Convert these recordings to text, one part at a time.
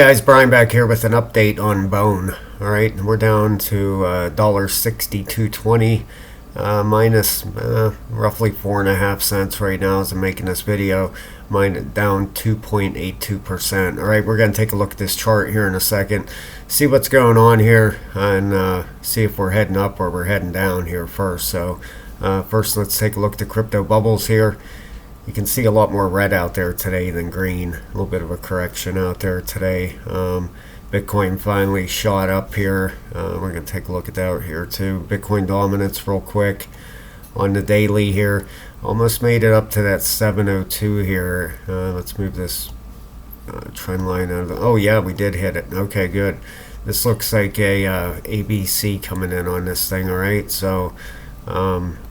Guys, Brian back here with an update on Bone. All right, we're down to $1.6220, minus roughly 4.5 cents right now as I'm making this video. Mine down 2.82%. All right, we're going to take a look at this chart here in a second, see what's going on here, and see if we're heading up or we're heading down here first. So first, let's take a look at the crypto bubbles here. You can see a lot more red out there today than green. A little bit of a correction out there today. Bitcoin finally shot up here. We're going to take a look at that here too. Bitcoin dominance real quick on the daily here. Almost made it up to that 702 here. Let's move this trend line out of the... Oh yeah, we did hit it. Okay, good. This looks like a ABC coming in on this thing, all right? So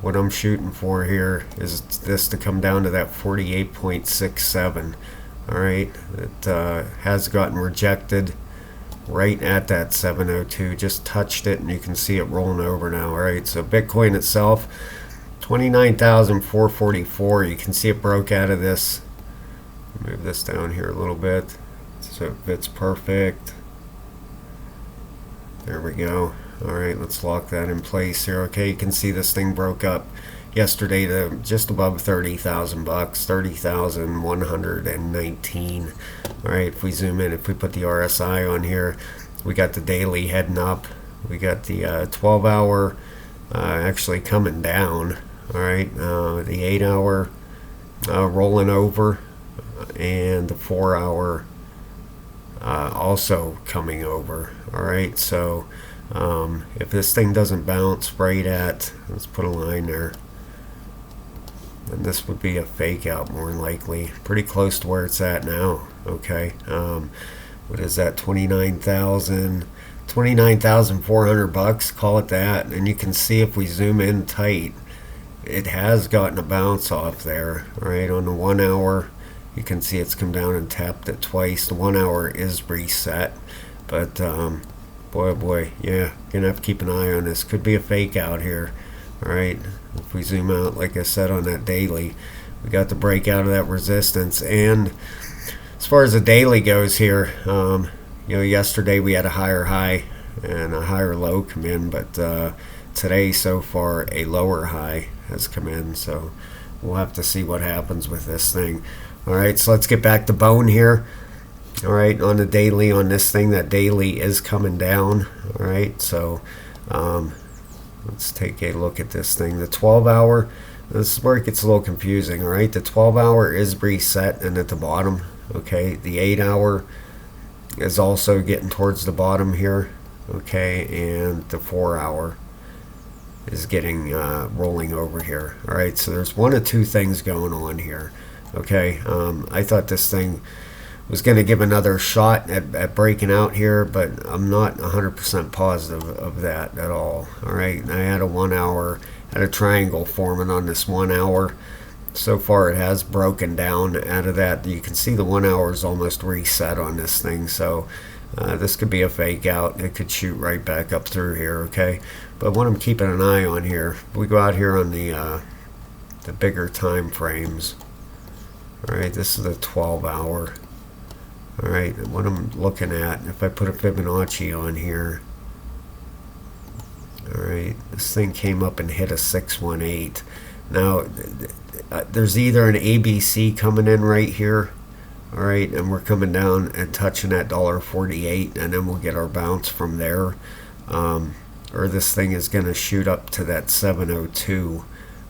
what I'm shooting for here is this to come down to that 48.67. all right, it has gotten rejected right at that 702, just touched it, and you can see it rolling over now. All right, so Bitcoin itself 29,444. You can see it broke out of this. Move this down here a little bit so it fits perfect. There we go. All right, let's lock that in place here. Okay, you can see this thing broke up yesterday to just above 30,000 bucks, 30,119. All right, if we zoom in, if we put the RSI on here, we got the daily heading up. We got the 12-hour actually coming down. All right, the 8-hour rolling over, and the 4-hour also coming over. All right, so if this thing doesn't bounce right at, let's put a line there, then this would be a fake out more than likely, pretty close to where it's at now. Okay, what is that, 29,400 bucks, call it that. And you can see if we zoom in tight, it has gotten a bounce off there. All right, on the 1 hour you can see it's come down and tapped it twice. The 1 hour is reset, but boy, oh boy, yeah, gonna have to keep an eye on this. Could be a fake out here. All right, if we zoom out, like I said, on that daily, we got the breakout of that resistance. And as far as the daily goes here, you know, yesterday we had a higher high and a higher low come in, but today so far a lower high has come in. So we'll have to see what happens with this thing. All right, so let's get back to Bone here. All right, on the daily on this thing, that daily is coming down. All right, so let's take a look at this thing. The 12-hour, this is where it gets a little confusing. All right, the 12-hour is reset and at the bottom. Okay, the 8-hour is also getting towards the bottom here. Okay, and the 4-hour is getting rolling over here. All right, so there's one of two things going on here. Okay, I thought this thing was going to give another shot at breaking out here, but I'm not 100% positive of that at all. All right, I had a 1 hour, had a triangle forming on this 1 hour. So far it has broken down out of that. You can see the 1 hour is almost reset on this thing, so this could be a fake out. It could shoot right back up through here. Okay, but what I'm keeping an eye on here, we go out here on the bigger time frames. All right, this is the 12-hour. All right, and what I'm looking at, if I put a Fibonacci on here, all right, this thing came up and hit a 618. Now, there's either an ABC coming in right here, all right, and we're coming down and touching that $1.48, and then we'll get our bounce from there, or this thing is going to shoot up to that 702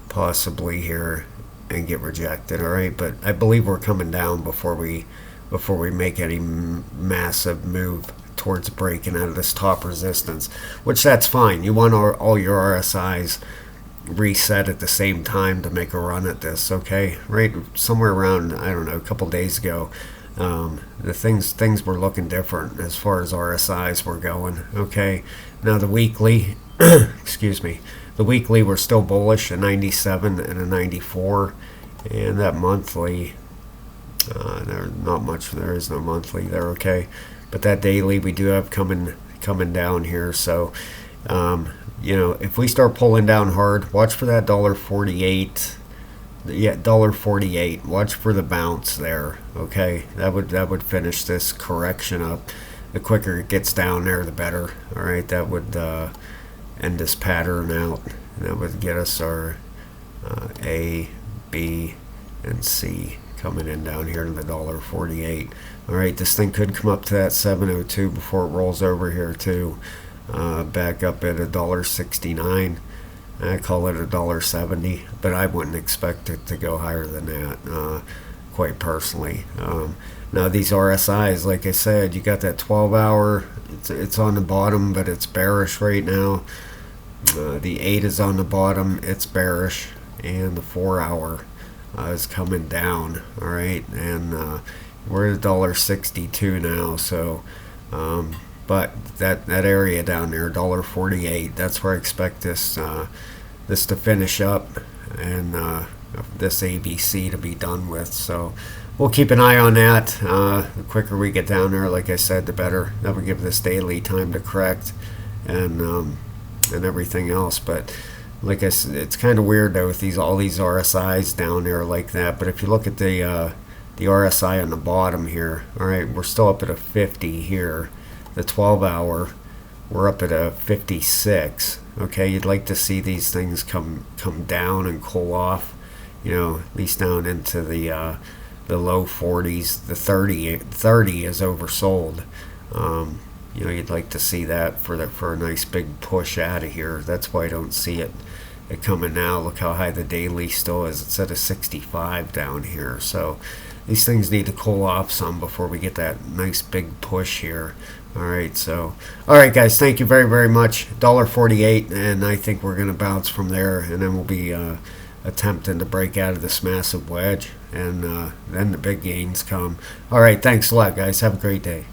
possibly here and get rejected. All right, but I believe we're coming down before we make any massive move towards breaking out of this top resistance, which that's fine. You want all your RSIs reset at the same time to make a run at this. Okay, right, somewhere around, I don't know, a couple days ago, the things were looking different as far as RSIs were going. Okay, now the weekly excuse me, the weekly we're still bullish, a 97 and a 94, and that monthly, there's not much, there is no monthly there. Okay, but that daily we do have coming down here. So you know, if we start pulling down hard, watch for that $1.48 Yeah, $1.48. Watch for the bounce there. Okay, that would finish this correction up. The quicker it gets down there, the better. All right, that would end this pattern out. That would get us our A, B, and C coming in down here to the $1.48. All right, this thing could come up to that 702 before it rolls over here too. Back up at $1.69. I call it $1.70, but I wouldn't expect it to go higher than that, quite personally. Now these RSIs, like I said, you got that 12-hour. It's on the bottom, but it's bearish right now. The 8 is on the bottom, it's bearish, and the 4-hour is coming down. All right, and we're at $1.62 now. So, but that area down there, $1.48, that's where I expect this to finish up, and this ABC to be done with. So we'll keep an eye on that. The quicker we get down there, like I said, the better. That would give this daily time to correct, and everything else. But like I said, it's kind of weird though with all these RSIs down there like that. But if you look at the RSI on the bottom here, all right, we're still up at a 50 here. The 12-hour, we're up at a 56. Okay, you'd like to see these things come down and cool off, at least down into the low 40s. The 30 is oversold. You'd like to see that for a nice big push out of here. That's why I don't see it coming now. Look how high the daily still is. It's at a 65 down here. So these things need to cool off some before we get that nice big push here. All right, guys, thank you very, very much. $1.48, and I think we're going to bounce from there, and then we'll be attempting to break out of this massive wedge, and then the big gains come. All right, thanks a lot, guys. Have a great day.